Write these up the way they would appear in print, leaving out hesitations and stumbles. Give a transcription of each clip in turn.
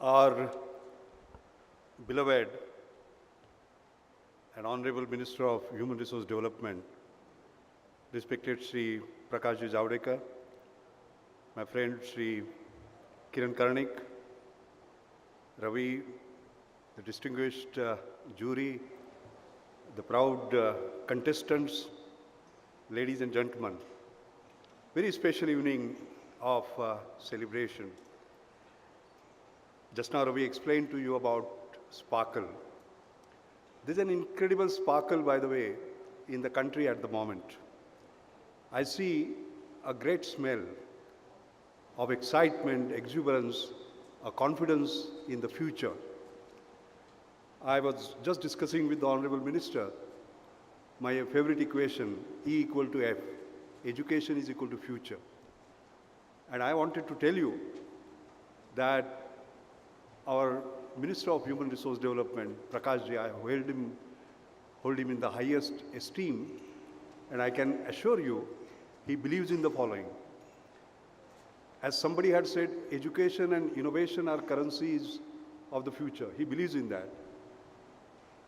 Our beloved and Honorable Minister of Human Resource Development, respected Sri Prakashji Javadekar, my friend Sri Kiran Karnik, Ravi, the distinguished jury, the proud contestants, ladies and gentlemen, very special evening of celebration. Just now Ravi explained to you about Sparkle. There's an incredible sparkle, by the way, in the country at the moment. I see a great smell of excitement, exuberance, a confidence in the future. I was just discussing with the Honorable Minister my favorite equation, E equal to F. Education is equal to future. And I wanted to tell you that our Minister of Human Resource Development, Prakashji, I hold him in the highest esteem, and I can assure you, he believes in the following. As somebody had said, education and innovation are currencies of the future. He believes in that.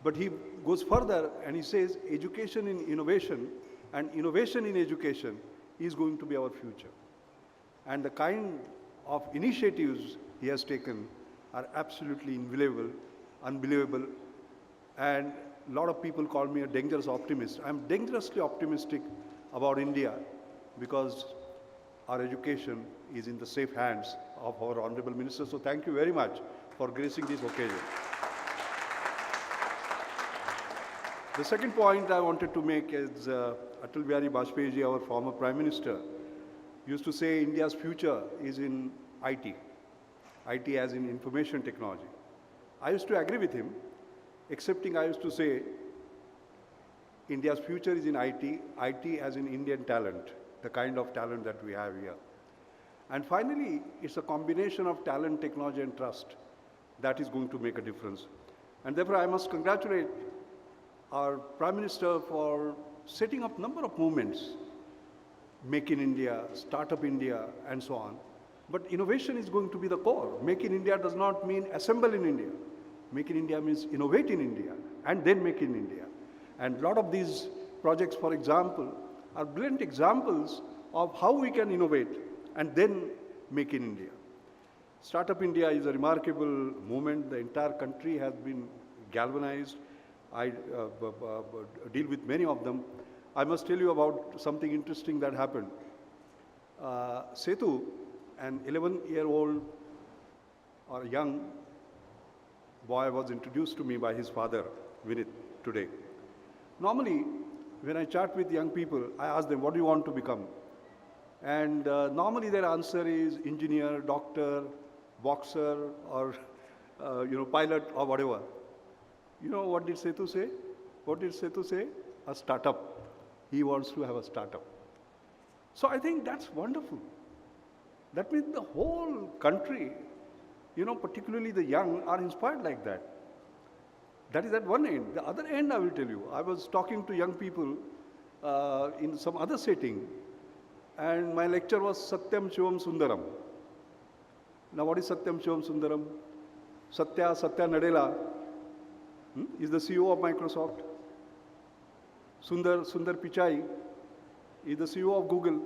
But he goes further and he says, education in innovation and innovation in education is going to be our future. And the kind of initiatives he has taken are absolutely invaluable, unbelievable, and a lot of people call me a dangerous optimist. I'm dangerously optimistic about India because our education is in the safe hands of our Honorable Minister. So thank you very much for gracing this occasion. The second point I wanted to make is Atal Bihari Vajpayee, our former Prime Minister, used to say India's future is in IT. IT as in information technology. I used to agree with him, excepting I used to say India's future is in IT, IT as in Indian talent, the kind of talent that we have here. And finally, it's a combination of talent, technology, and trust that is going to make a difference. And therefore, I must congratulate our Prime Minister for setting up a number of movements, Make in India, Startup India, and so on. But innovation is going to be the core. Make in India does not mean assemble in India. Make in India means innovate in India and then make in India. And a lot of these projects, for example, are brilliant examples of how we can innovate and then make in India. Startup India is a remarkable movement. The entire country has been galvanized. I deal with many of them. I must tell you about something interesting that happened. Setu, an 11-year-old or young boy, was introduced to me by his father, Vinit, today. Normally, when I chat with young people, I ask them, what do you want to become? And normally their answer is engineer, doctor, boxer, or pilot, or whatever. You know what did Setu say? What did Setu say? A startup. He wants to have a startup. So I think that's wonderful. That means the whole country, particularly the young, are inspired like that. That is at one end. The other end, I will tell you, I was talking to young people in some other setting, and my lecture was Satyam Shivam Sundaram. Now what is Satyam Shivam Sundaram? Satya Nadella is the CEO of Microsoft. Sundar Pichai is the CEO of Google.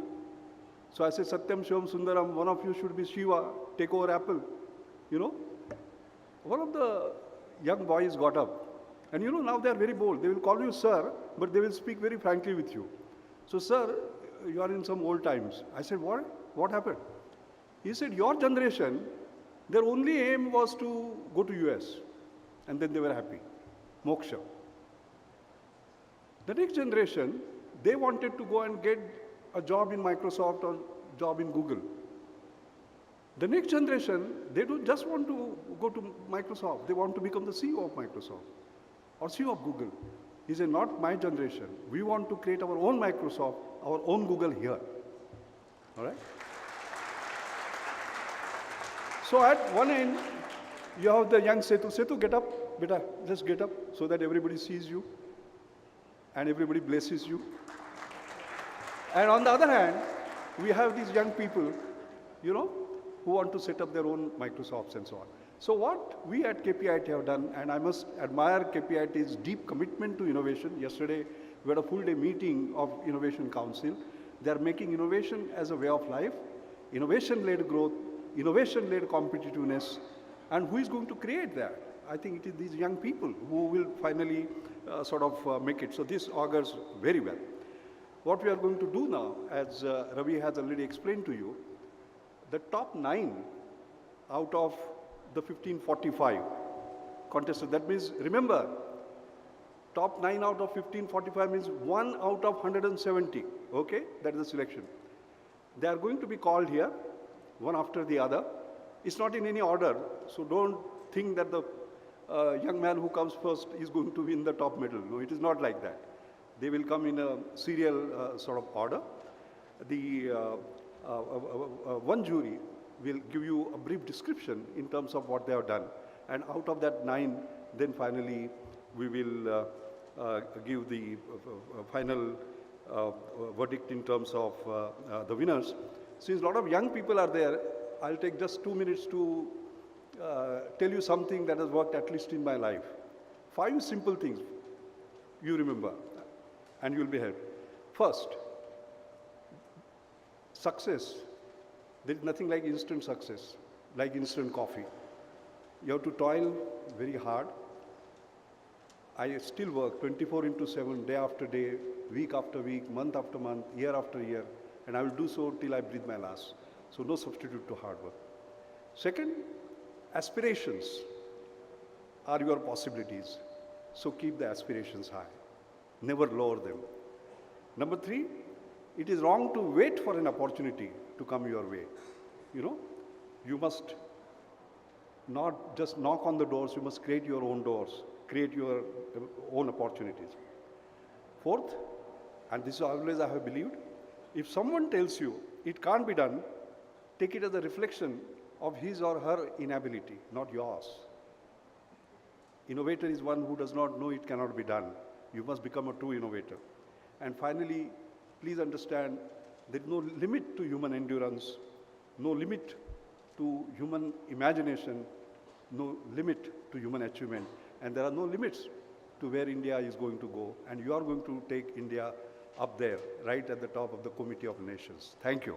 So I say, Satyam Shivam Sundaram, one of you should be Shiva, take over Apple. One of the young boys got up. And now they are very bold. They will call you sir, but they will speak very frankly with you. So, sir, you are in some old times. I said, what? What happened? He said, your generation, their only aim was to go to US. And then they were happy. Moksha. The next generation, they wanted to go and get a job in Microsoft or job in Google. The next generation, they don't just want to go to Microsoft. They want to become the CEO of Microsoft or CEO of Google. He said, not my generation. We want to create our own Microsoft, our own Google here. All right? So at one end, you have the young Setu. Setu, get up, beta, just get up so that everybody sees you and everybody blesses you. And on the other hand, we have these young people, who want to set up their own Microsofts and so on. So what we at KPIT have done, and I must admire KPIT's deep commitment to innovation. Yesterday, we had a full day meeting of Innovation Council. They are making innovation as a way of life, innovation-led growth, innovation-led competitiveness, and who is going to create that? I think it is these young people who will finally make it. So this augurs very well. What we are going to do now, as Ravi has already explained to you, the top 9 out of the 1545 contestants. That means, remember, top 9 out of 1545 means 1 out of 170. Okay, that is the selection. They are going to be called here, one after the other. It's not in any order, so don't think that the young man who comes first is going to win the top medal. No, it is not like that. They will come in a serial order. The one jury will give you a brief description in terms of what they have done. And out of that 9, then finally we will give the final verdict in terms of the winners. Since a lot of young people are there, I'll take just 2 minutes to tell you something that has worked at least in my life. 5 simple things you remember and you'll be helped. First, success. There is nothing like instant success, like instant coffee. You have to toil very hard. I still work 24/7, day after day, week after week, month after month, year after year, and I will do so till I breathe my last. So no substitute to hard work. Second, aspirations are your possibilities. So keep the aspirations high. Never lower them. Number 3, it is wrong to wait for an opportunity to come your way. You must not just knock on the doors, you must create your own doors, create your own opportunities. Fourth, and this is always I have believed, if someone tells you it can't be done, take it as a reflection of his or her inability, not yours. Innovator is one who does not know it cannot be done. You must become a true innovator. And finally, please understand, there is no limit to human endurance, no limit to human imagination, no limit to human achievement. And there are no limits to where India is going to go. And you are going to take India up there, right at the top of the Committee of Nations. Thank you.